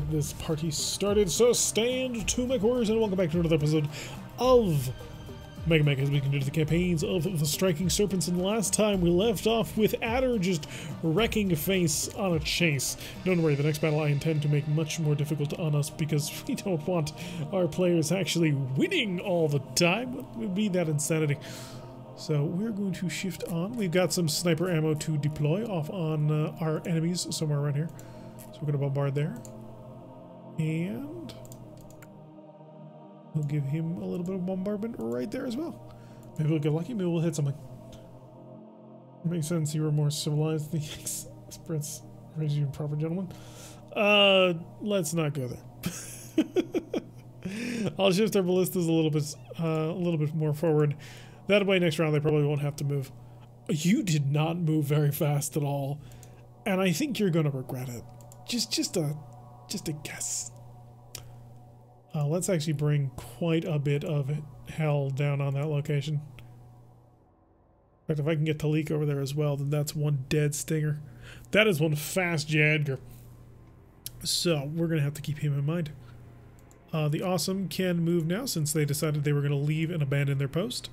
This party started, so stand to my quarters and welcome back to another episode of MegaMek as we continue the campaigns of the Striking Serpents. And last time we left off with Adder just wrecking face on a chase. Don't worry, the next battle I intend to make much more difficult on us because we don't want our players actually winning all the time. What would be that insanity? So we're going to shift on. We've got some sniper ammo to deploy off on our enemies somewhere around here. So we're going to bombard there. And we'll give him a little bit of bombardment right there as well. Maybe we'll get lucky, maybe we'll hit something. Makes sense, you were more civilized than the Prince raised you in proper gentleman. Let's not go there. I'll shift our ballistas a little bit more forward. That way next round they probably won't have to move. You did not move very fast at all, and I think you're gonna regret it. Just a guess. Let's actually bring quite a bit of hell down on that location. In fact, if I can get Talik over there as well, then that's one dead stinger. That is one fast Jadger. So we're going to have to keep him in mind. The Awesome can move now since they decided they were going to leave and abandon their post.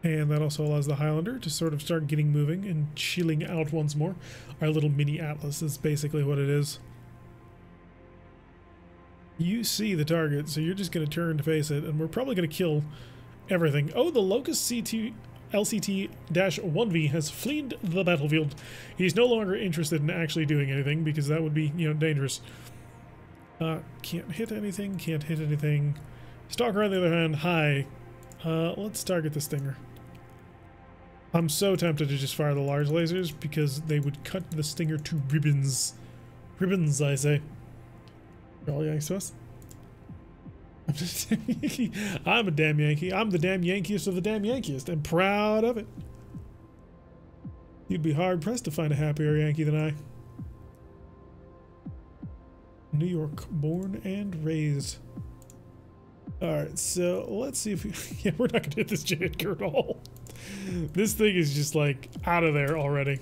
And that also allows the Highlander to sort of start getting moving and chilling out once more. Our little mini Atlas is basically what it is. You see the target, so you're just going to turn to face it, and we're probably going to kill everything. Oh, the Locust LCT-1V has fled the battlefield. He's no longer interested in actually doing anything, because that would be, dangerous. Can't hit anything, can't hit anything. Stalker, on the other hand, hi. Let's target the Stinger. I'm so tempted to just fire the large lasers, because they would cut the Stinger to ribbons. Ribbons, I say. All Yanks to us. I'm a damn Yankee. I'm the damn Yankiest of the damn Yankiest, and proud of it. You'd be hard pressed to find a happier Yankee than I. New York, born and raised. Alright, so let's see if we... yeah, we're not gonna hit this Jadger at all. This thing is just like out of there already.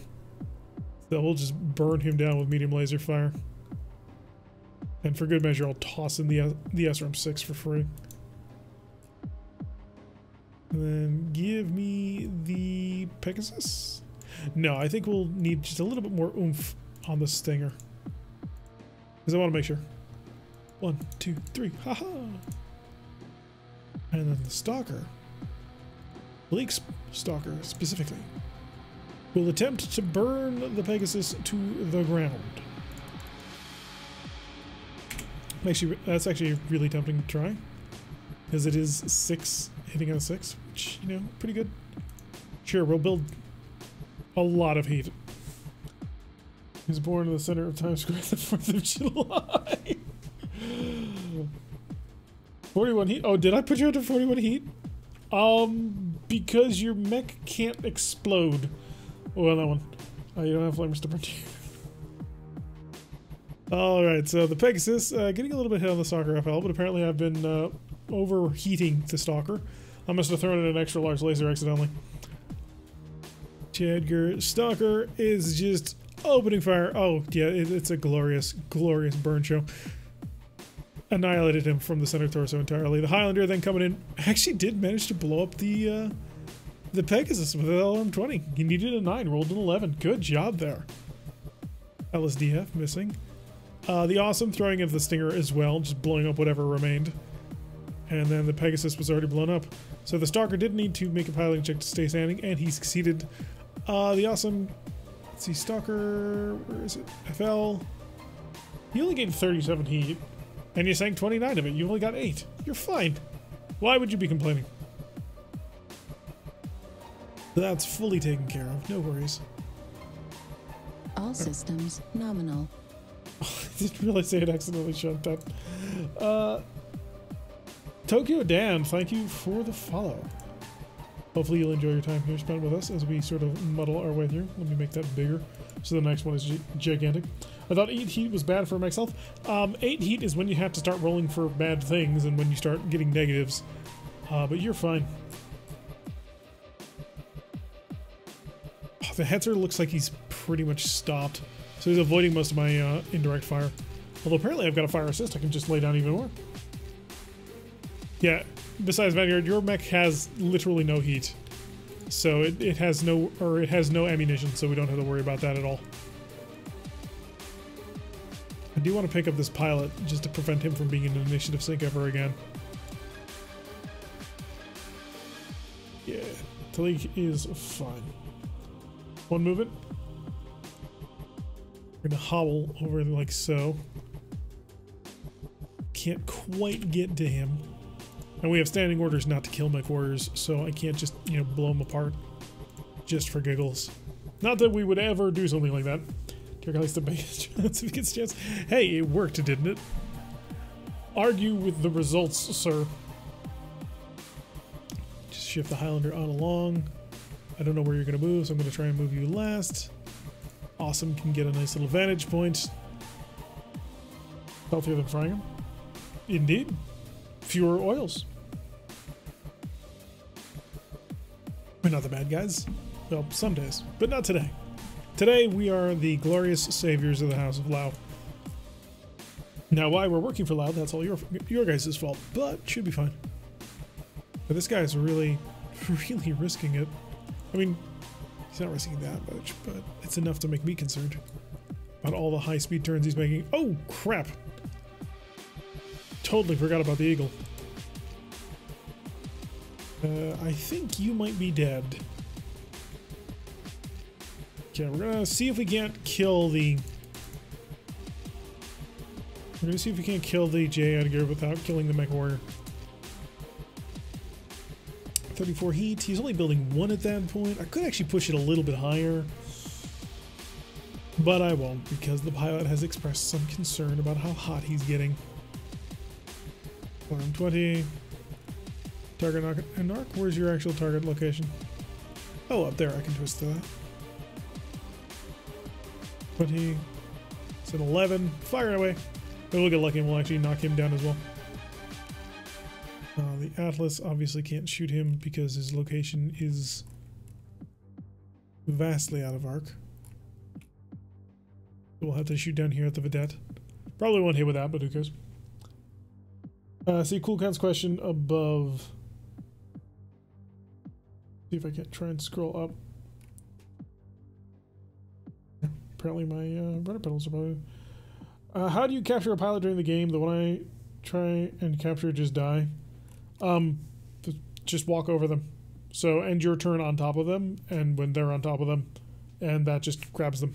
So we'll just burn him down with medium laser fire. And for good measure, I'll toss in the SRM-6 for free. And then give me the Pegasus. No, I think we'll need just a little bit more oomph on the Stinger. Because I want to make sure. 1, 2, 3. Haha! And then the Stalker. Blake's Stalker, specifically, will attempt to burn the Pegasus to the ground. Actually, that's actually really tempting to try, because it is 6 hitting on 6, which, pretty good. Sure, we'll build a lot of heat. He was born in the center of Times Square the 4th of July. 41 heat? Oh, did I put you under 41 heat? Because your mech can't explode. Oh, that one. You don't have flamers to burn you. Alright, so the Pegasus, getting a little bit hit on the Stalker FL, but apparently I've been overheating the Stalker. I must have thrown in an extra large laser accidentally. Jadger Stalker is just opening fire. Oh, yeah, it's a glorious, glorious burn show. Annihilated him from the center torso entirely. The Highlander then coming in actually did manage to blow up the Pegasus with an LRM-20. He needed a 9, rolled an 11. Good job there. LSDF missing. The Awesome throwing of the Stinger as well, just blowing up whatever remained. And then the Pegasus was already blown up. So the Stalker did need to make a piloting check to stay standing, and he succeeded. The Awesome, let's see, Stalker, where is it? FL. He only gained 37 heat, and you sank 29 of it. You only got 8. You're fine. Why would you be complaining? That's fully taken care of. No worries. All systems nominal. I didn't realize they had accidentally shut that. Tokyo Dan, thank you for the follow. Hopefully you'll enjoy your time here spent with us as we sort of muddle our way through. Let me make that bigger so the next one is gigantic. I thought 8 heat was bad for myself. 8 heat is when you have to start rolling for bad things and when you start getting negatives. But you're fine. Oh, the Hetzer looks like he's pretty much stopped. So he's avoiding most of my indirect fire. Although apparently I've got a fire assist, I can just lay down even more. Yeah, besides Vanguard, your mech has literally no heat. So it has no ammunition, so we don't have to worry about that at all. I do want to pick up this pilot just to prevent him from being in an initiative sync ever again. Yeah, Talik is fine. One movement. We're gonna hobble over like so. Can't quite get to him. And we have standing orders not to kill mech warriors, so I can't just, you know, blow them apart just for giggles. Not that we would ever do something like that. At least the biggest chance if he gets a chance. Hey, it worked, didn't it? Argue with the results, sir. Just shift the Highlander on along. I don't know where you're going to move, so I'm going to try and move you last. Awesome, can get a nice little vantage point. Healthier than frying him. Indeed. Fewer oils. We're not the bad guys. Well, some days, but not today. Today, we are the glorious saviors of the House of Lao. Now, why we're working for Lao, that's all your guys' fault, but should be fine. But this guy's really risking it. I mean, he's not risking that much, but it's enough to make me concerned about all the high-speed turns he's making. Oh, crap! Totally forgot about the Eagle. I think you might be dead. Okay, we're gonna see if we can't kill the... We're gonna see if we can't kill the J Edgar without killing the Mech Warrior. 34 heat. He's only building one at that point. I could actually push it a little bit higher. But I won't, because the pilot has expressed some concern about how hot he's getting. 120. Target knock and arc. Where's your actual target location? Oh, up there. I can twist to that. 20. It's an 11. Fire away. Maybe we'll get lucky and we'll actually knock him down as well. The Atlas obviously can't shoot him because his location is vastly out of arc. We'll have to shoot down here at the Vedette. Probably won't hit with that, but who cares? See Cool Count's question above. See if I can't try and scroll up. Apparently my rudder pedals are probably... how do you capture a pilot during the game? The one I try and capture just die? Just walk over them. So end your turn on top of them, and when they're on top of them, and that just grabs them.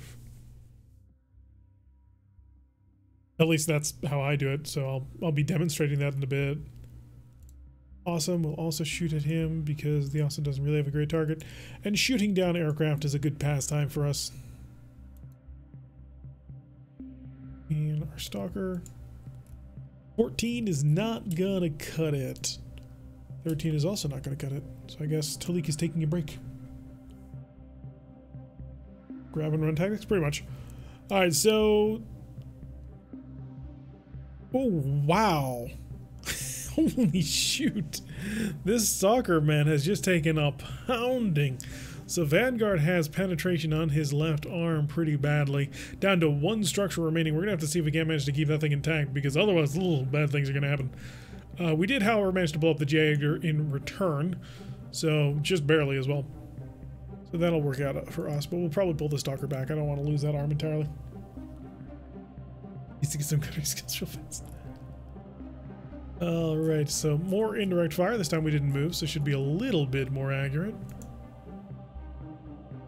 At least that's how I do it, so I'll be demonstrating that in a bit. Awesome, we'll also shoot at him because the Austin doesn't really have a great target. And shooting down aircraft is a good pastime for us. And our Stalker. 14 is not gonna cut it. 13 is also not gonna cut it. So I guess Talik is taking a break. Grab and run tactics, pretty much. Alright, so... Oh, wow. Holy shoot. This soccer man has just taken a pounding. So Vanguard has penetration on his left arm pretty badly. Down to one structure remaining. We're going to have to see if we can't manage to keep that thing intact, because otherwise little bad things are going to happen. We did, however, manage to blow up the J-Edgar in return. So just barely as well. So that'll work out for us, but we'll probably pull the Stalker back. I don't want to lose that arm entirely. Needs to get some cutting skills real fast. Alright, so more indirect fire. This time we didn't move, so it should be a little bit more accurate.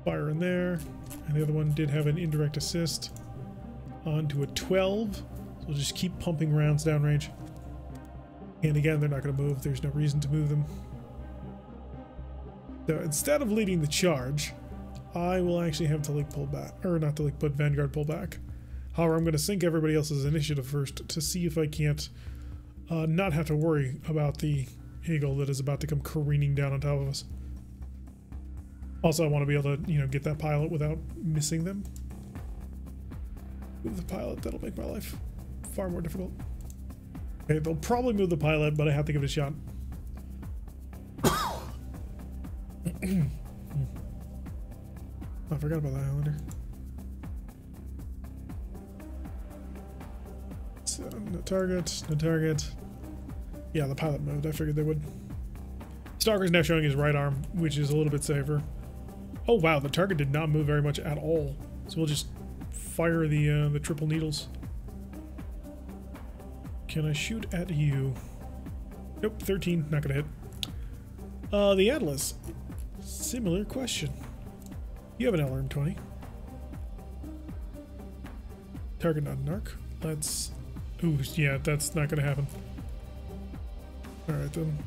Fire in there. And the other one did have an indirect assist. Onto a 12. So we'll just keep pumping rounds downrange. And again, they're not going to move. There's no reason to move them. So instead of leading the charge, I will actually have Talik pull back. Or not Talik, but Vanguard pull back. However, I'm going to sync everybody else's initiative first to see if I can't not have to worry about the Eagle that is about to come careening down on top of us. Also, I want to be able to, you know, get that pilot without missing them. Move the pilot, that'll make my life far more difficult. Okay, they'll probably move the pilot, but I have to give it a shot. I forgot about the Highlander. No target. No target. Yeah, the pilot moved. I figured they would. Stalker's now showing his right arm, which is a little bit safer. Oh wow, the target did not move very much at all. So we'll just fire the triple needles. Can I shoot at you? Nope, 13, not gonna hit. The Atlas. Similar question. You have an LRM 20. Target not an arc. Let's... Ooh, yeah, that's not gonna happen. Alright then.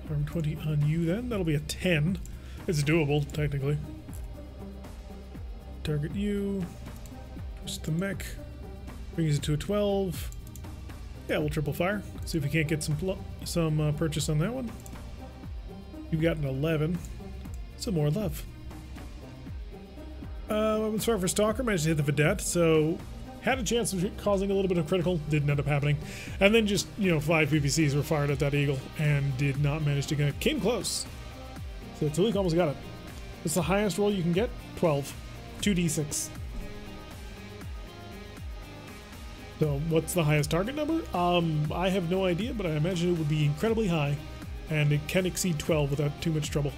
LRM 20 on you then. That'll be a 10. It's doable, technically. Target you. Push the mech. Brings it to a 12. Yeah, we'll triple fire. See if we can't get some purchase on that one. You've got an 11. Some more love. Weapons fire for Stalker. Managed to hit the Vedette, so had a chance of causing a little bit of critical. Didn't end up happening. And then just, you know, 5 PPCs were fired at that Eagle and did not manage to get. Came close. So Talik almost got it. It's the highest roll you can get. 12. 2d6. So what's the highest target number? I have no idea, but I imagine it would be incredibly high, and it can exceed 12 without too much trouble.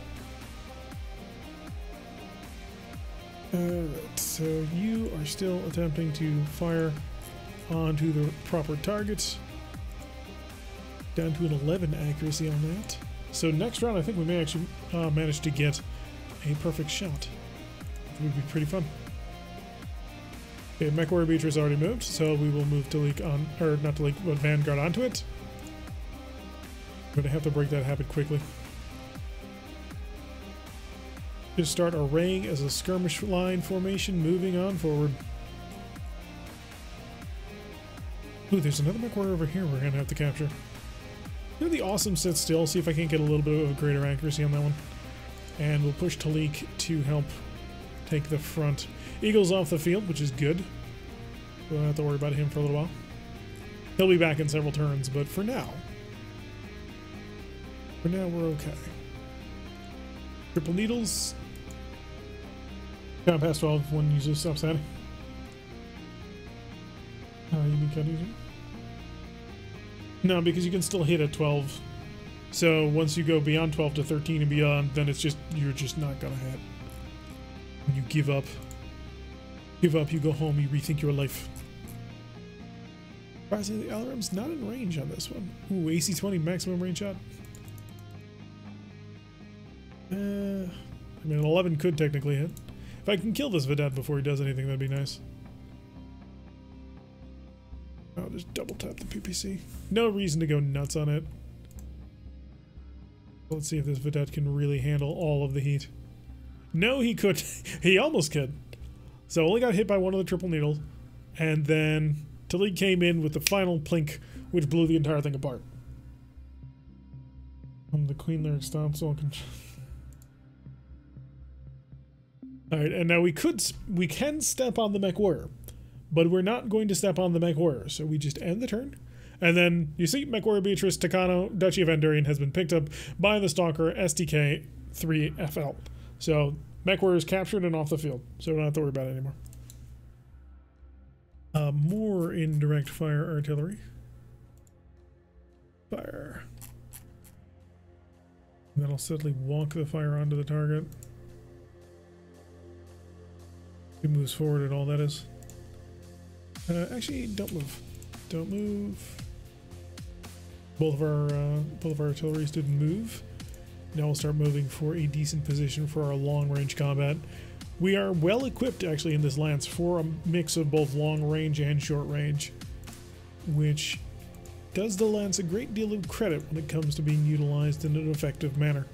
Alright, so you are still attempting to fire onto the proper target. Down to an 11 accuracy on that. So next round I think we may actually manage to get a perfect shot. It would be pretty fun. Okay, Mech Warrior Beatrice already moved, so we will move Talik on, or not Talik, but Vanguard onto it. I'm gonna have to break that habit quickly. Just start arraying as a skirmish line formation, moving on forward. Ooh, there's another Mech Warrior over here we're gonna have to capture. Do the awesome sit still, see if I can't get a little bit of a greater accuracy on that one. And we'll push Talik to help take the front. Eagle's off the field, which is good. We don't have to worry about him for a little while. He'll be back in several turns, but for now we're okay. Triple needles. Count past 12 when usually stops standing. You mean cut easier? No, because you can still hit at 12. So once you go beyond 12 to 13 and beyond, then it's just, you're just not gonna hit. When you give up, you go home, you rethink your life. Surprisingly, the LRM's not in range on this one. Ooh, AC-20 maximum range shot. I mean, an 11 could technically hit. If I can kill this Vedette before he does anything, that'd be nice. I'll just double tap the PPC. No reason to go nuts on it. Let's see if this Vedette can really handle all of the heat. No, he could. He almost could. So only got hit by one of the triple needles, and then Talik came in with the final plink, which blew the entire thing apart. The Queen Lyric stomps all control. Alright, and now we can step on the Mech Warrior, but we're not going to step on the Mech Warrior, so we just end the turn. And then, you see, Mech Warrior Beatrice Takano, Duchy of Andurian has been picked up by the Stalker STK-3FL. So, Mech Warrior is captured and off the field, so we don't have to worry about it anymore. More indirect fire artillery. Fire. And then I'll subtly walk the fire onto the target. He moves forward at all, that is. Actually, don't move. Don't move. Both of our artilleries didn't move. Now we'll start moving for a decent position for our long-range combat. We are well equipped, actually, in this lance for a mix of both long-range and short-range, which does the lance a great deal of credit when it comes to being utilized in an effective manner.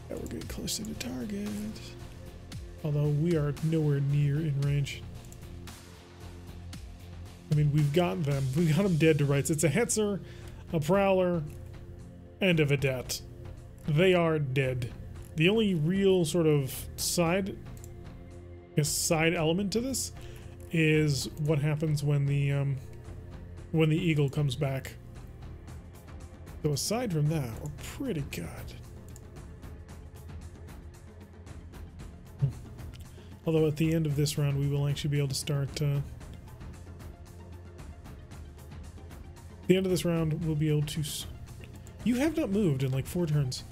Yeah, we're getting close to the target, although we are nowhere near in range. I mean, we've got them. We've got them dead to rights. It's a Hetzer, a Prowler, and a Vedette. They are dead. The only real sort of side element to this is what happens when the Eagle comes back. So aside from that, we're pretty good. Although at the end of this round, we will actually be able to start the end of this round, we'll be able to... You have not moved in like 4 turns.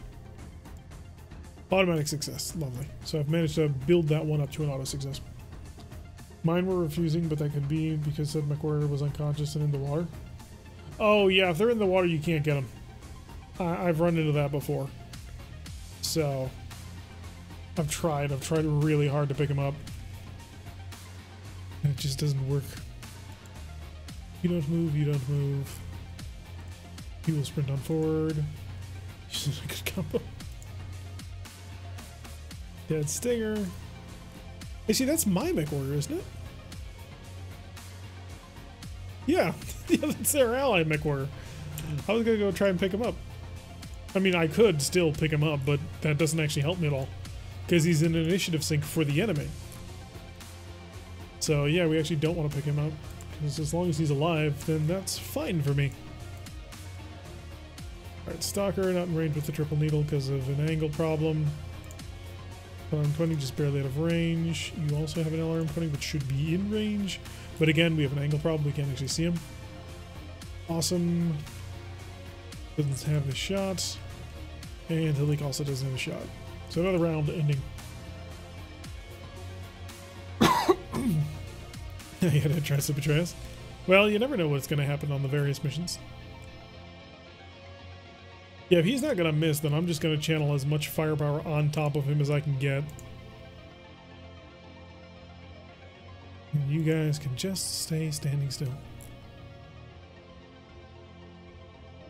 Automatic success. Lovely. So I've managed to build that one up to an auto success. Mine were refusing, but that could be because said McWarrior was unconscious and in the water. Oh yeah, if they're in the water, you can't get them. I've run into that before. So I've tried really hard to pick them up. And it just doesn't work. You don't move, you don't move. You will sprint on forward. This is a good combo. Dead Stinger. Hey, see, that's my MechWarrior, isn't it? Yeah, yeah, that's their ally MechWarrior. I was gonna go try and pick him up. I mean, I could still pick him up, but that doesn't actually help me at all. Because he's in an initiative sync for the enemy. So yeah, we actually don't want to pick him up. Because as long as he's alive, then that's fine for me. Alright, Stalker, not in range with the triple needle because of an angle problem. LRM-20 just barely out of range. You also have an LRM-20 which should be in range. But again, we have an angle problem. We can't actually see him. Awesome. Doesn't have a shot. And Halik also doesn't have a shot. So another round ending. You gotta try to betray us. Well, you never know what's gonna happen on the various missions. Yeah, if he's not gonna miss, then I'm just gonna channel as much firepower on top of him as I can get. And you guys can just stay standing still.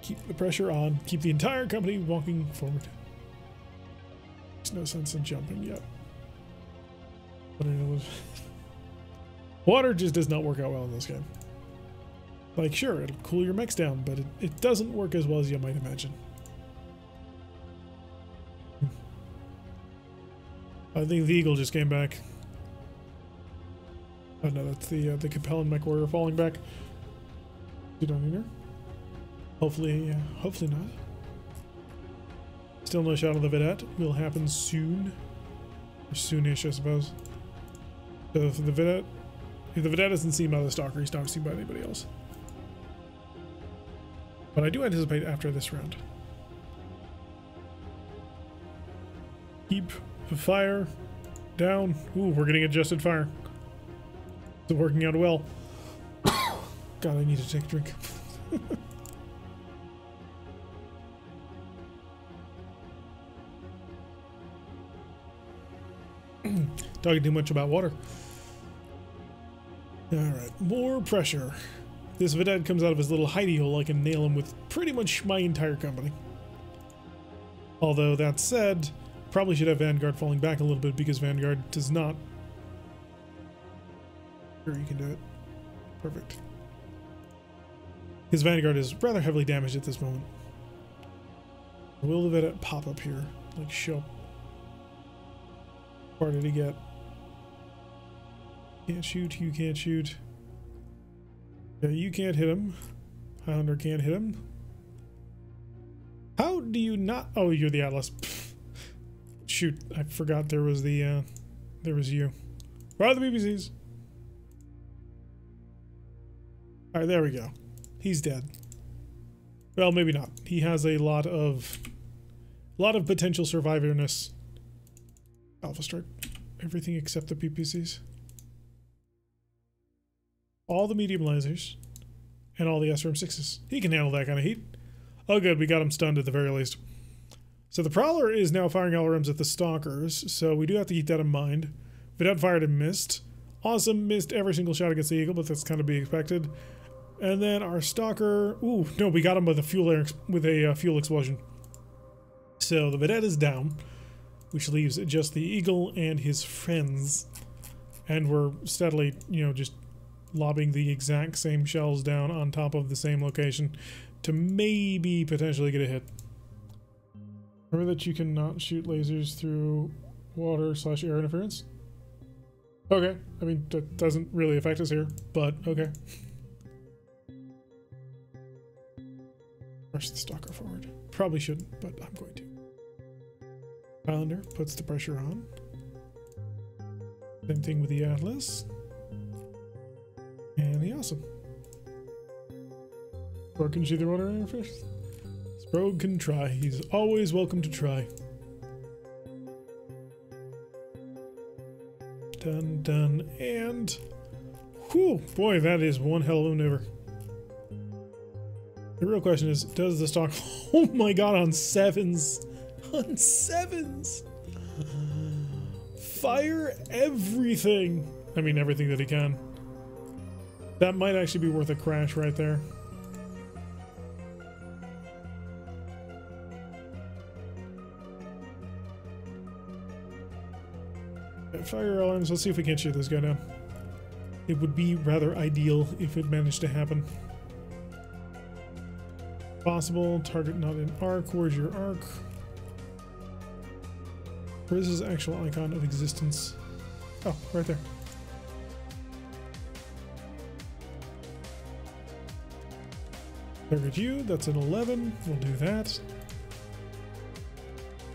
Keep the pressure on. Keep the entire company walking forward. There's no sense in jumping yet. Water just does not work out well in this game. Like, sure, it'll cool your mechs down, but it doesn't work as well as you might imagine. I think the Eagle just came back. Oh no, that's the Capellan MechWarrior falling back. You don't need her. Hopefully, hopefully not. Still no shot of the Vedette. Will happen soon. Or soonish, I suppose. So if the Vedette isn't seen by the Stalker, he's not seen by anybody else. But I do anticipate after this round. Keep the fire down. Ooh, we're getting adjusted fire. It's working out well. God, I need to take a drink. Talking too much about water. Alright, more pressure. This Vedette comes out of his little hidey hole. I can nail him with pretty much my entire company. Although, that said, probably should have Vanguard falling back a little bit because Vanguard does not. Sure, you can do it. Perfect. His Vanguard is rather heavily damaged at this moment. Will the Vedette pop up here? Like, show up. What did he get? Can't shoot, you can't shoot. Yeah, you can't hit him. Highlander can't hit him. How do you not? Oh, you're the Atlas. Shoot, I forgot there was the, there was you. Where are the BBCs? Alright, there we go. He's dead. Well, maybe not. He has a lot of potential survivor-ness. Alpha Strike. Everything except the PPCs. All the medium lasers. And all the SRM-6s. He can handle that kind of heat. Oh good, we got him stunned at the very least. So the Prowler is now firing LRMs at the Stalkers, so we do have to keep that in mind. Vedette fired and missed. Awesome, missed every single shot against the Eagle, but that's kind of be expected. And then our Stalker... Ooh, no, we got him with a fuel explosion. So the Vedette is down, which leaves just the Eagle and his friends. And we're steadily, you know, just lobbing the exact same shells down on top of the same location to maybe potentially get a hit. Remember that you cannot shoot lasers through water/air interference? Okay, I mean, that doesn't really affect us here, but okay. Rush the Stalker forward. Probably shouldn't, but I'm going to. Highlander puts the pressure on. Same thing with the Atlas. And the Awesome. Sprague can shoot the water interface? Sprague can try. He's always welcome to try. Done, done, and... Whew, boy, that is one hell of a maneuver. The real question is, does the stock... Oh my god, on sevens! On sevens! Fire everything! I mean, everything that he can. That might actually be worth a crash right there. Fire alarms, let's see if we can't shoot this guy down. It would be rather ideal if it managed to happen. Possible, target not in arc, where's your arc? Where is his actual icon of existence? Oh, right there. Target you, that's an 11, we'll do that.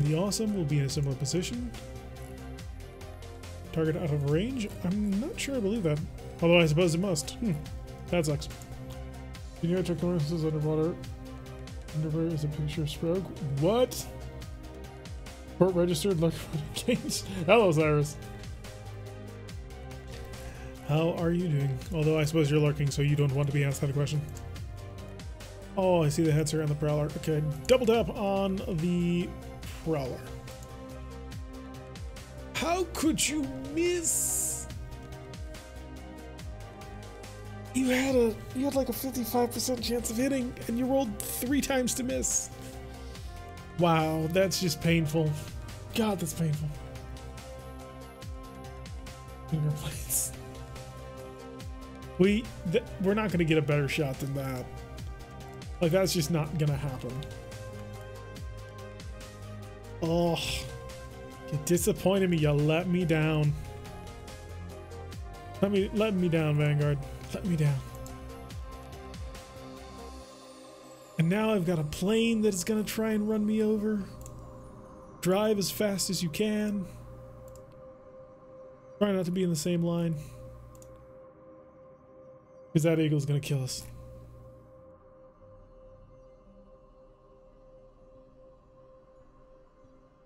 The awesome will be in a similar position. Target out of range? I'm not sure I believe that. Although I suppose it must. That sucks. Can you check clearances underwater? Underwear is a picture of Sprague. What? Port registered electronic games. Hello, Cyrus. How are you doing? Although I suppose you're lurking, so you don't want to be asked that question. Oh, I see the Hetzer and the Prowler. Okay, double tap on the Prowler. How could you miss? You had like a 55% chance of hitting, and you rolled 3 times to miss. Wow, that's just painful. God, that's painful. Finger plates. We're not going to get a better shot than that. Like, that's just not going to happen. Oh, you disappointed me. You let me down. Let me down, Vanguard. Let me down. And now I've got a plane that is going to try and run me over. Drive as fast as you can. Try not to be in the same line. Because that eagle's going to kill us.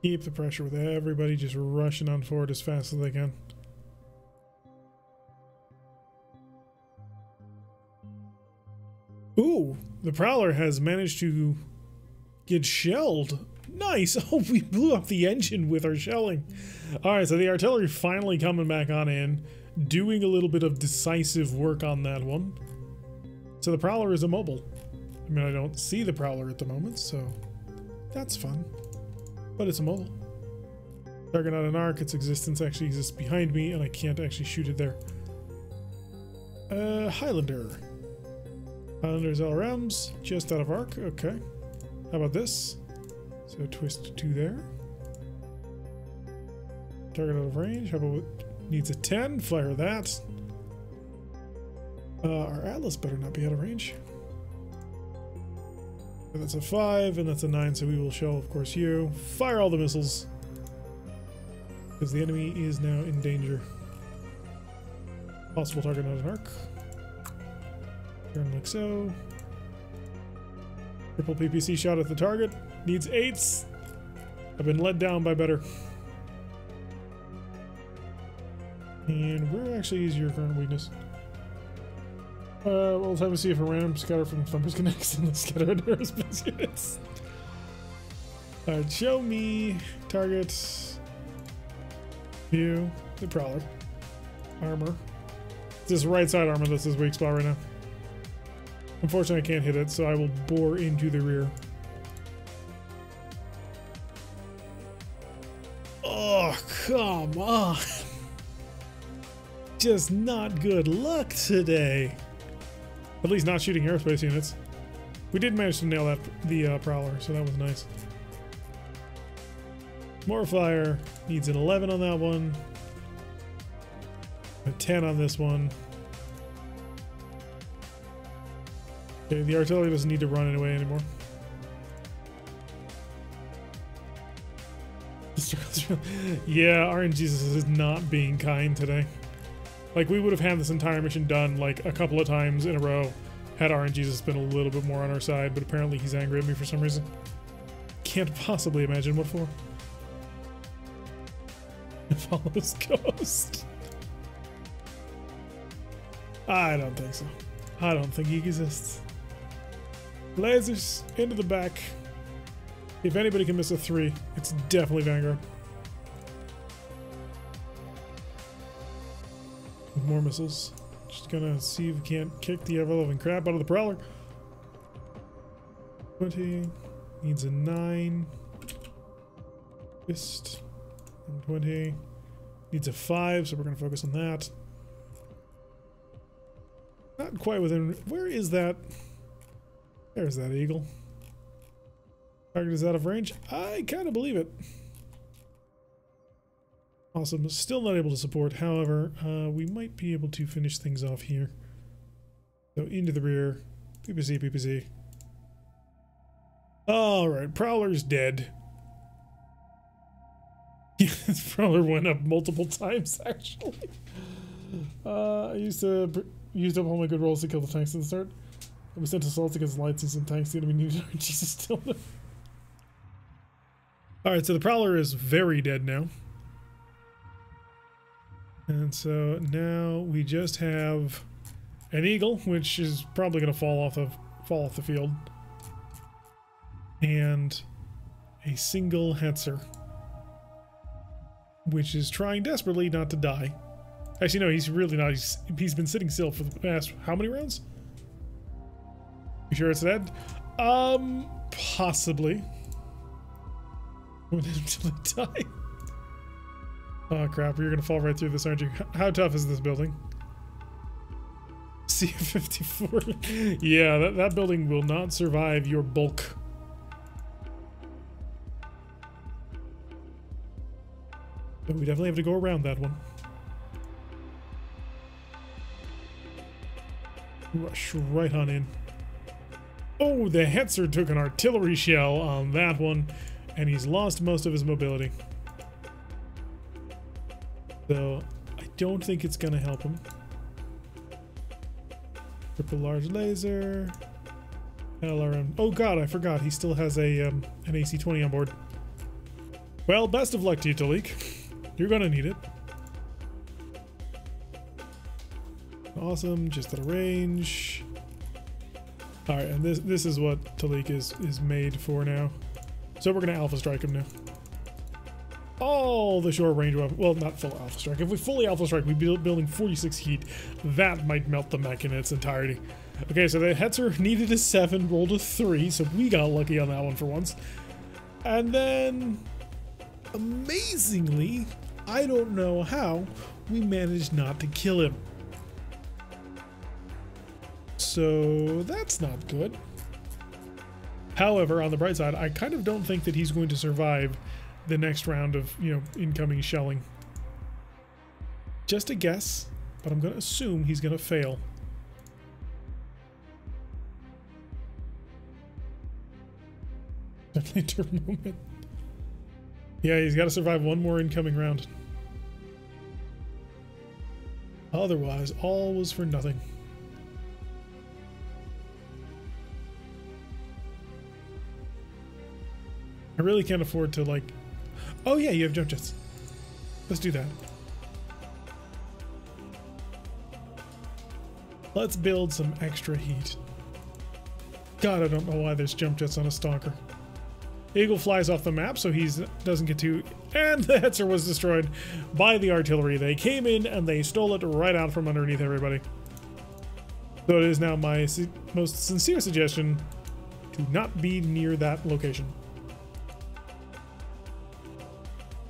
Keep the pressure with everybody just rushing on forward as fast as they can. Ooh, the Prowler has managed to get shelled. Nice. Oh, we blew up the engine with our shelling. All right, so the artillery finally coming back on in, doing a little bit of decisive work on that one. So the Prowler is immobile. I mean, I don't see the Prowler at the moment, so that's fun. But it's immobile. Target not an arc, its existence actually exists behind me, and I can't actually shoot it there. Highlander. Highlander's LRMs, just out of arc, okay. How about this? So twist 2 there. Target out of range, how about needs a 10, fire that. Our Atlas better not be out of range. And that's a 5, and that's a 9, so we will shell, of course, you. Fire all the missiles. Because the enemy is now in danger. Possible target not an arc. Turn like so. Triple PPC shot at the target. Needs 8s. I've been let down by better. And where actually is your current weakness? Well, let's have a see if a random scatter from Thumbers connects in the scatter and aerospace units. Alright, show me target. View. The Prowler. Armor. It's this right side armor that's his weak spot right now. Unfortunately, I can't hit it, so I will bore into the rear. Oh, come on. Just not good luck today. At least not shooting aerospace units. We did manage to nail that the Prowler, so that was nice. More fire. Needs an 11 on that one. A 10 on this one. Okay, the artillery doesn't need to run away anymore. Yeah, RNGesus is not being kind today. Like, we would have had this entire mission done like a couple of times in a row Had RNGesus been a little bit more on our side, but apparently he's angry at me for some reason. Can't possibly imagine what for. It follows Ghost. I don't think so. I don't think he exists. Lasers into the back. If anybody can miss a 3, it's definitely Vanguard. With more missiles. Just gonna see if we can't kick the ever-loving crap out of the Prowler. 20. Needs a 9. Fist. 20. Needs a 5, so we're gonna focus on that. Not quite within... Where is that? There's that eagle. Target is out of range. I kind of believe it. Awesome. Still not able to support. However, we might be able to finish things off here. So into the rear. PPC, PPC. Alright, Prowler's dead. This Prowler went up multiple times, actually. I used up all my good rolls to kill the tanks at the start. We sent assaults against lights and tanks. The enemy needed our Jesus still. Alright, so the Prowler is very dead now. And so now we just have an eagle, which is probably going to fall off the field. And a single Hetzer, which is trying desperately not to die. Actually, no, he's really not. He's been sitting still for the past how many rounds? You sure it's dead? Possibly. Until I die. Oh crap, you're gonna fall right through this, aren't you? How tough is this building? C-54. Yeah, that building will not survive your bulk. But we definitely have to go around that one. Rush right on in. Oh, the Hetzer took an artillery shell on that one, and he's lost most of his mobility. So, I don't think it's gonna help him. Triple large laser. LRM. Oh god, I forgot. He still has a an AC-20 on board. Well, best of luck to you, Talik. You're gonna need it. Awesome, just out of range. Alright, and this is what Talik is made for now. So we're gonna Alpha Strike him now. All the short range weapons. Well, not full Alpha Strike. If we fully Alpha Strike, we'd be building 46 heat. That might melt the mech in its entirety. Okay, so the Hetzer needed a 7, rolled a 3, so we got lucky on that one for once. And then, amazingly, I don't know how, we managed not to kill him. So that's not good. However, on the bright side, I kind of don't think that he's going to survive the next round of, incoming shelling. Just a guess, but I'm going to assume he's going to fail. Definitely turn moment. Yeah, he's got to survive one more incoming round. Otherwise, all was for nothing. I really can't afford to, like... Oh yeah, you have jump jets. Let's do that. Let's build some extra heat. God, I don't know why there's jump jets on a stalker. Eagle flies off the map, so he doesn't get to... And the Hetzer was destroyed by the artillery. They came in and they stole it right out from underneath everybody. So it is now my most sincere suggestion to not be near that location.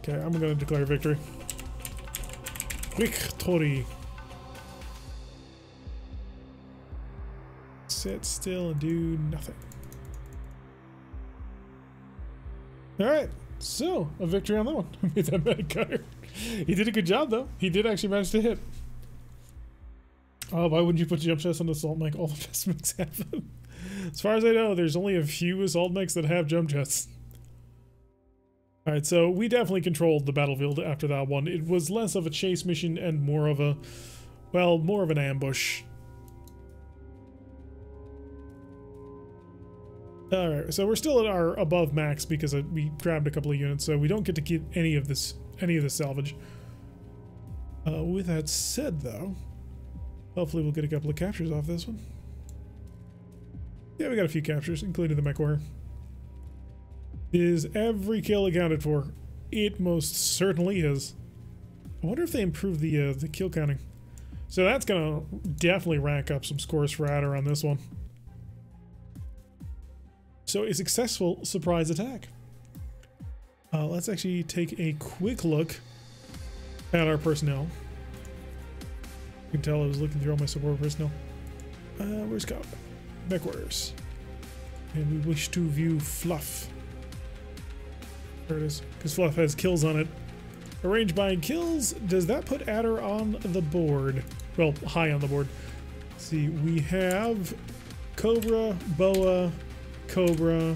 Okay, I'm going to declare victory. Victory. Sit still and do nothing. Alright, so a victory on that one. Made that medic cutter. He did a good job though. He did actually manage to hit. Oh, why wouldn't you put jump jets on the assault mech? All the best mechs have them. As far as I know, there's only a few assault mechs that have jump jets. Alright, so we definitely controlled the battlefield after that one. It was less of a chase mission and more of a, well, more of an ambush. Alright, so we're still at our above max because we grabbed a couple of units, so we don't get to get any of this salvage. With that said, though, hopefully we'll get a couple of captures off this one. Yeah, we got a few captures, including the mech warrior. Is every kill accounted for? It most certainly is. I wonder if they improved the kill counting. So that's gonna definitely rack up some scores for Adder on this one. So a successful surprise attack. Let's actually take a quick look at our personnel. You can tell I was looking through all my support personnel. Where's Scout? Mech warriors. And we wish to view Fluff. There it is. Because Fluff has kills on it. Arranged by kills. Does that put Adder on the board? Well, high on the board. Let's see, we have Cobra, Boa, Cobra,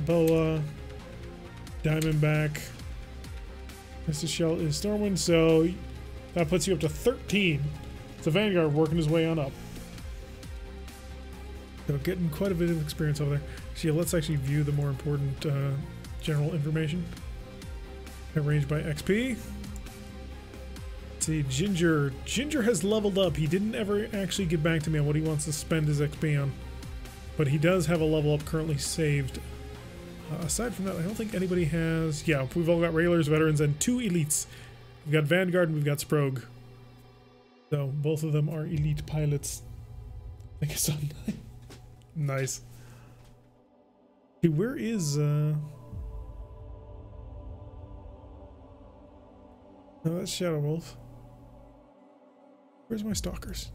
Boa, Diamondback. Mr. Shell is Stormwind, so that puts you up to 13. So Vanguard working his way on up. So getting quite a bit of experience over there. So let's actually view the more important general information. Arranged by XP. Let's see, Ginger. Ginger has leveled up. He didn't ever actually get back to me on what he wants to spend his XP on. But he does have a level up currently saved. Aside from that, I don't think anybody has... Yeah, we've all got regulars, veterans, and 2 elites. We've got Vanguard and we've got Sprogue. So both of them are elite pilots. I guess so. Nice. Okay, where is... No, that's Shadow Wolf. Where's my stalkers?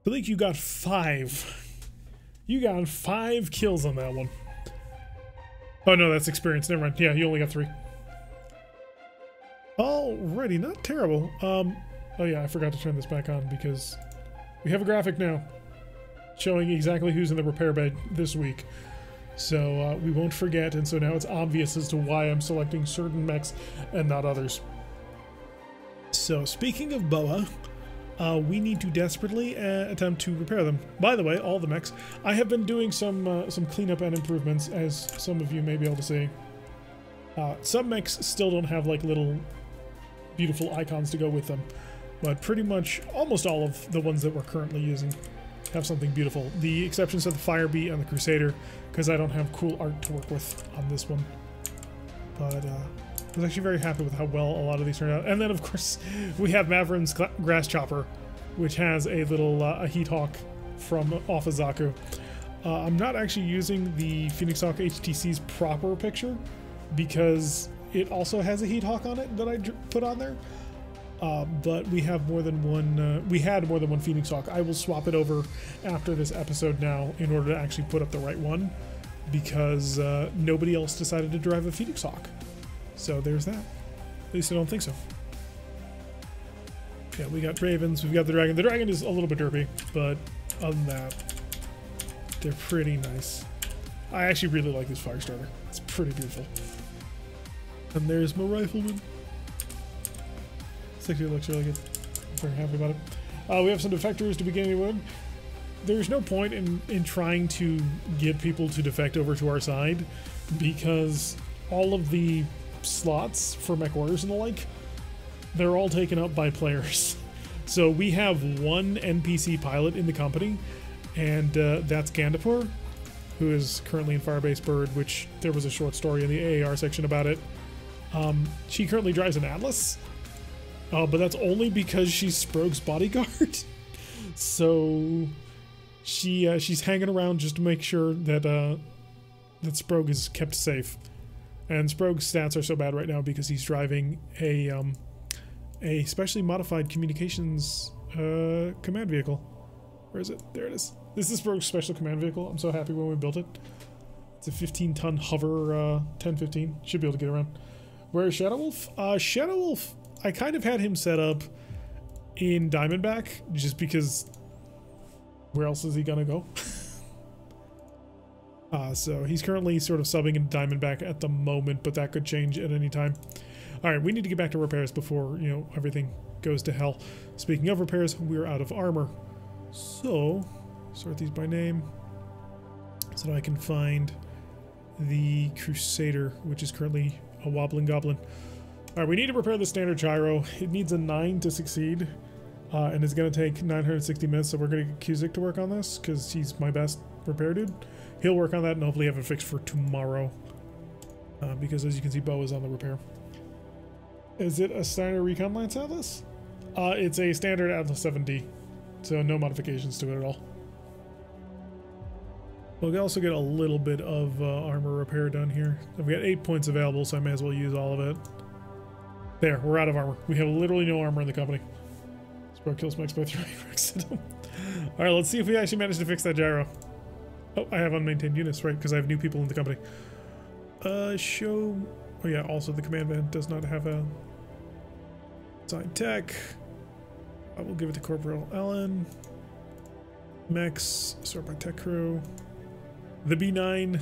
I think you got 5. You got 5 kills on that one. Oh no, that's experience. Never mind. Yeah, you only got 3. Alrighty, not terrible. Oh yeah, I forgot to turn this back on because we have a graphic now showing exactly who's in the repair bed this week. So we won't forget, and so now it's obvious as to why I'm selecting certain mechs and not others. So speaking of Boa, we need to desperately attempt to repair them. By the way, all the mechs, I have been doing some cleanup and improvements, as some of you may be able to see. Some mechs still don't have like little beautiful icons to go with them, but pretty much almost all of the ones that we're currently using have something beautiful. The exceptions are the Firebee and the Crusader, because I don't have cool art to work with on this one. But I was actually very happy with how well a lot of these turned out. And then of course we have Maverin's Grass Chopper, which has a little a Heat Hawk from off of Zaku. I'm not actually using the Phoenix Hawk HTC's proper picture because it also has a Heat Hawk on it that I put on there. But we have more than one, we had more than one Phoenix Hawk. I will swap it over after this episode now in order to actually put up the right one, because nobody else decided to drive a Phoenix Hawk. So there's that. At least I don't think so. Yeah, we got Ravens, we've got the Dragon. The Dragon is a little bit derpy, but other than that, they're pretty nice. I actually really like this Firestarter. It's pretty beautiful. And there's my Rifleman. This actually looks really good. I'm very happy about it. We have some defectors to begin with. There's no point in trying to get people to defect over to our side, because all of the slots for mech warriors and the like, they're all taken up by players. So we have one NPC pilot in the company, and that's Gandapur, who is currently in Firebase Bird, which there was a short story in the AAR section about it. She currently drives an Atlas, but that's only because she's Sprogue's bodyguard. So she's hanging around just to make sure that that Sprogue is kept safe. And Sprogue's stats are so bad right now because he's driving a specially modified communications command vehicle. Where is it? There it is. This is Sprogue's special command vehicle. I'm so happy when we built it. It's a 15-ton hover 1015. Should be able to get around. Where is Shadow Wolf? Shadow Wolf, I kind of had him set up in Diamondback just because where else is he gonna go? So he's currently sort of subbing in Diamondback at the moment, but that could change at any time. All right, we need to get back to repairs before, you know, everything goes to hell. Speaking of repairs, we're out of armor. So Sort these by name so that I can find the Crusader, which is currently a wobbling goblin. Alright, we need to repair the standard gyro. It needs a 9 to succeed, and it's going to take 960 minutes, so we're going to get Cusick to work on this, because he's my best repair dude. He'll work on that and hopefully have it fixed for tomorrow, because as you can see, Bo is on the repair. Is it a standard Recon Lance Atlas? It's a standard Atlas 7D, so no modifications to it at all. We'll also get a little bit of armor repair done here. I've got 8 points available, so I may as well use all of it. There, we're out of armor. We have literally no armor in the company. Sprout kills Max by 3 accident. Alright, let's see if we actually manage to fix that gyro. Oh, I have unmaintained units, right, because I have new people in the company. Show... Oh yeah, also the command van does not have a design tech. I will give it to Corporal Ellen. Mex, sort by tech crew. The B9.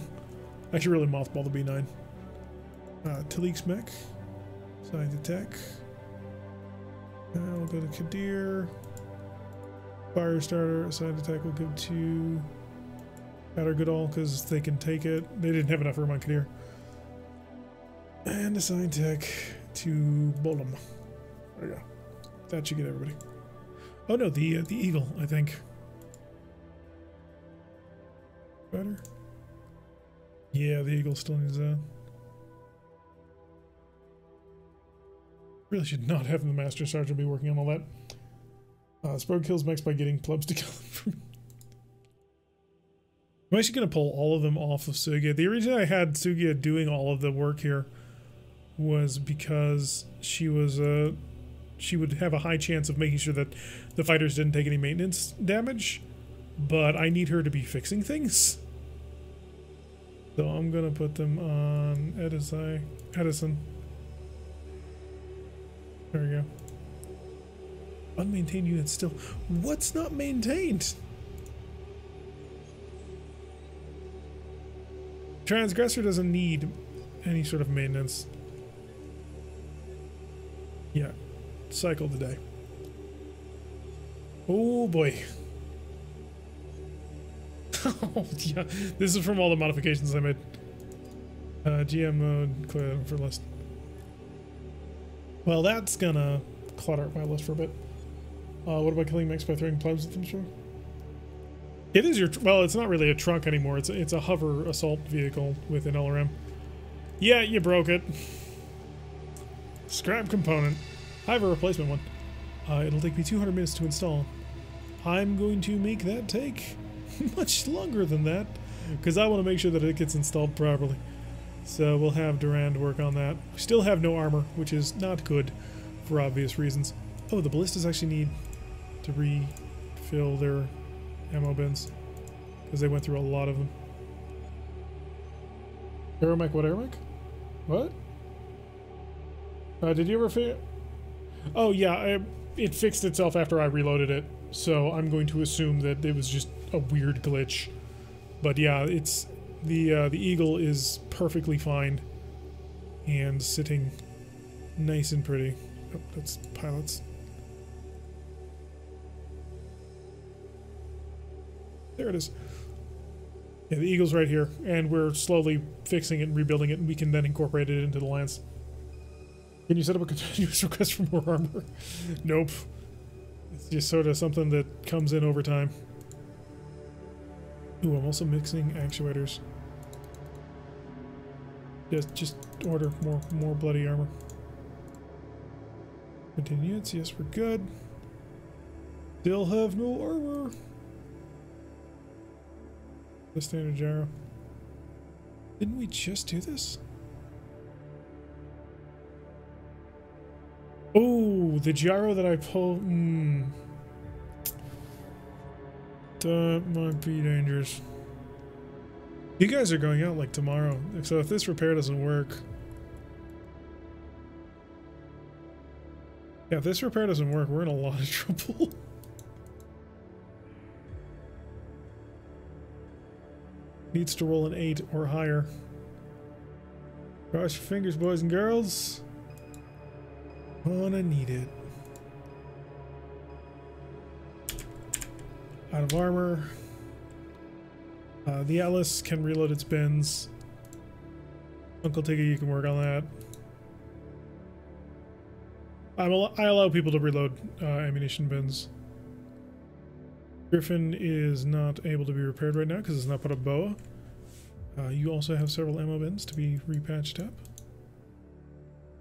I should really mothball the B9. Talik's mech. Assign to tech. We'll go to Kadir. Firestarter. Assign to tech. We'll give to Outer Goodall because they can take it. They didn't have enough room on Kadir. And assign tech to Bolum. There we go. That should get everybody. Oh no, the Eagle, I think. Better? Yeah, the Eagle still needs that. Really should not have the Master Sergeant be working on all that. Sprout kills mechs by getting plebs to kill them for me. I'm actually going to pull all of them off of Sugia. The reason I had Sugia doing all of the work here was because she was she would have a high chance of making sure that the fighters didn't take any maintenance damage, but I need her to be fixing things. So I'm gonna put them on Edison. There we go. Unmaintained units still. What's not maintained? Transgressor doesn't need any sort of maintenance. Yeah. Cycle today. Oh boy. Oh yeah. This is from all the modifications I made. GM mode, clear them for list. Well, that's gonna clutter up my list for a bit. What about killing mechs by throwing plebs at them, sure? It is your, well, it's not really a truck anymore. It's a hover assault vehicle with an LRM. Yeah, you broke it. Scrap component. I have a replacement one. It'll take me 200 minutes to install. I'm going to make that take much longer than that because I want to make sure that it gets installed properly. So we'll have Durand work on that. We still have no armor, which is not good for obvious reasons. Oh, the ballistas actually need to refill their ammo bins because they went through a lot of them. Aeromech, what Aeromech? What? Did you ever figure? Oh yeah, it fixed itself after I reloaded it, so I'm going to assume that it was just a weird glitch. But yeah, it's the Eagle is perfectly fine and sitting nice and pretty. Oh, that's pilots. There it is. Yeah, the Eagle's right here, and we're slowly fixing it and rebuilding it, and we can then incorporate it into the Lance. Can you set up a continuous request for more armor? Nope. It's just sort of something that comes in over time. Ooh, I'm also mixing actuators. Just order more bloody armor. Continue units, yes, we're good. Still have no armor. The standard gyro. Didn't we just do this? Oh, the gyro that I pulled. That might be dangerous. You guys are going out like tomorrow, so if this repair doesn't work. Yeah, if this repair doesn't work, we're in a lot of trouble. Needs to roll an 8 or higher. Cross your fingers, boys and girls. Gonna need it. Out of armor. The Atlas can reload its bins. Uncle Tiggy, you can work on that. I allow people to reload ammunition bins. Griffin is not able to be repaired right now because it's not put up BOA. You also have several ammo bins to be repatched up.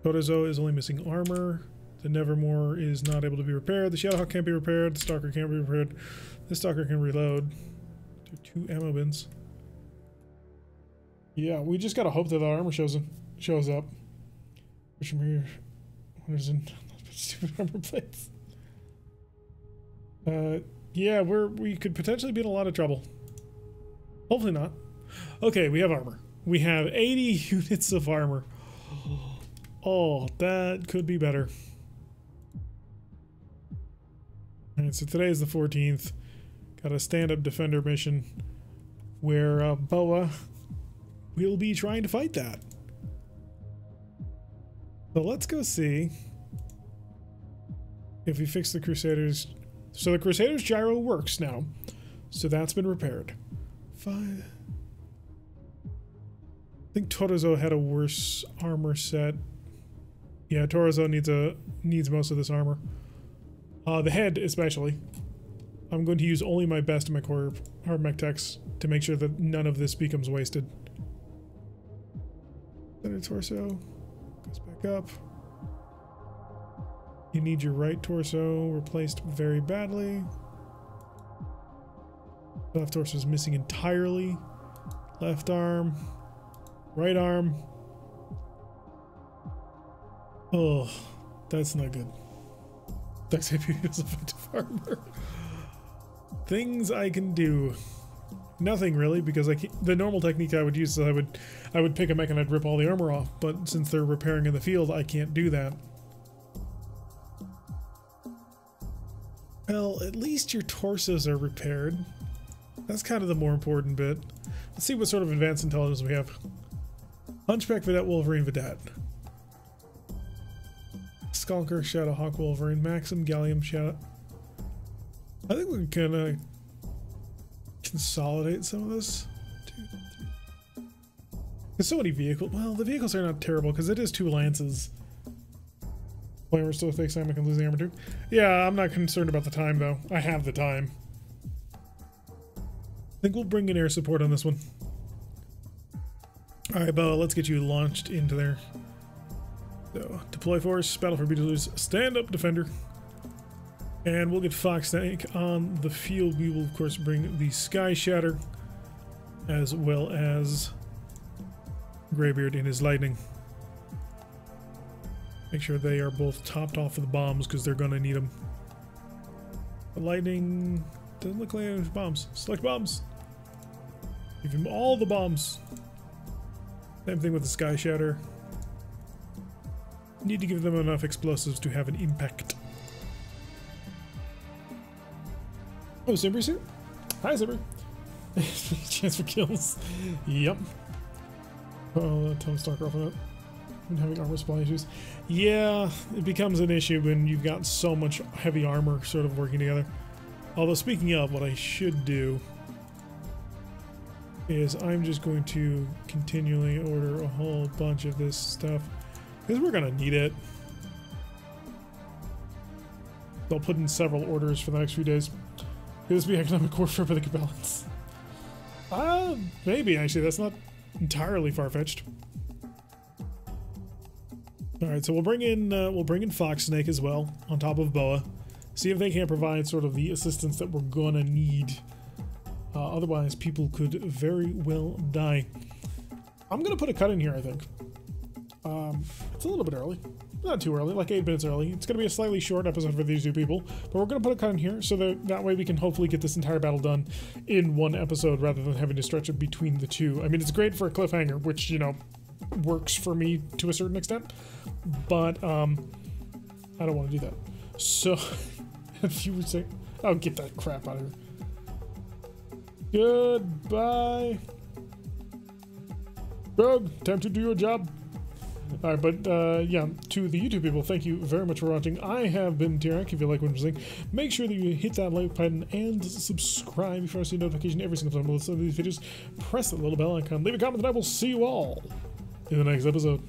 Kotozo is only missing armor. The Nevermore is not able to be repaired. The Shadowhawk can't be repaired. The Stalker can't be repaired. The Stalker can reload. Two ammo bins. Yeah, we just gotta hope that the armor shows up. Which mirror? What is in stupid armor plates? Yeah, we could potentially be in a lot of trouble. Hopefully not. Okay, we have armor. We have 80 units of armor. Oh, that could be better. Alright, so today is the 14th. Got a stand-up defender mission where BOA will be trying to fight that. So let's go see if we fix the Crusaders. So the Crusaders gyro works now. So that's been repaired. I think Torizo had a worse armor set. Yeah, Torizo needs most of this armor. The head especially. I'm going to use only my best in my core hard mech techs to make sure that none of this becomes wasted. Center torso goes back up. You need your right torso replaced very badly. Left torso is missing entirely. Left arm, right arm. Oh, that's not good. Dex AP is effective armor. Things I can do. Nothing really, because the normal technique I would use is I would pick a mech and I'd rip all the armor off, but since they're repairing in the field, I can't do that. Well, at least your torsos are repaired. That's kind of the more important bit. Let's see what sort of advanced intelligence we have. Hunchback Vedette Wolverine Vedette. Skulker Shadowhawk Wolverine Maxim Gallium Shadow. I think we're gonna consolidate some of this. There's so many vehicles. Well, the vehicles are not terrible because it is 2 lances. We're still fixing I can lose the armor too. Yeah, I'm not concerned about the time though. I have the time. I think we'll bring in air support on this one. Alright, Bella, let's get you launched into there. So, deploy force, battle for Beetlejuice, stand up defender. And we'll get Fox Snake on the field. We will of course bring the Sky Shatter as well as Greybeard in his lightning. Make sure they are both topped off of the bombs because they're gonna need them. The lightning doesn't look like there's bombs. Select bombs. Give him all the bombs. Same thing with the Sky Shatter. Need to give them enough explosives to have an impact. Oh, Simbri's here? Hi, Simbri. Chance for kills. Yep. Oh, Tom Stalker off of that. And having armor supply issues. Yeah, it becomes an issue when you've got so much heavy armor sort of working together. Although, speaking of, what I should do is I'm just going to continually order a whole bunch of this stuff because we're going to need it. I'll put in several orders for the next few days. Could this be economic warfare for the Cabellans? Maybe, actually. That's not entirely far-fetched. Alright, so we'll bring in Fox Snake as well, on top of BOA. See if they can provide sort of the assistance that we're gonna need. Otherwise, people could very well die. I'm gonna put a cut in here, I think. It's a little bit early. Not too early, like 8 minutes early. It's gonna be a slightly short episode for these 2 people, but we're gonna put a cut in here so that way we can hopefully get this entire battle done in 1 episode rather than having to stretch it between the 2. I mean, it's great for a cliffhanger, which, you know, works for me to a certain extent, but I don't want to do that. So if you would say, oh, get that crap out of here. Goodbye. Rogue, time to do your job. Alright, but yeah, to the YouTube people, thank you very much for watching. I have been Derek. If you like what I'm saying, make sure that you hit that like button and subscribe if you want to see a notification every single time I post these videos. Press that little bell icon, leave a comment, and I will see you all in the next episode.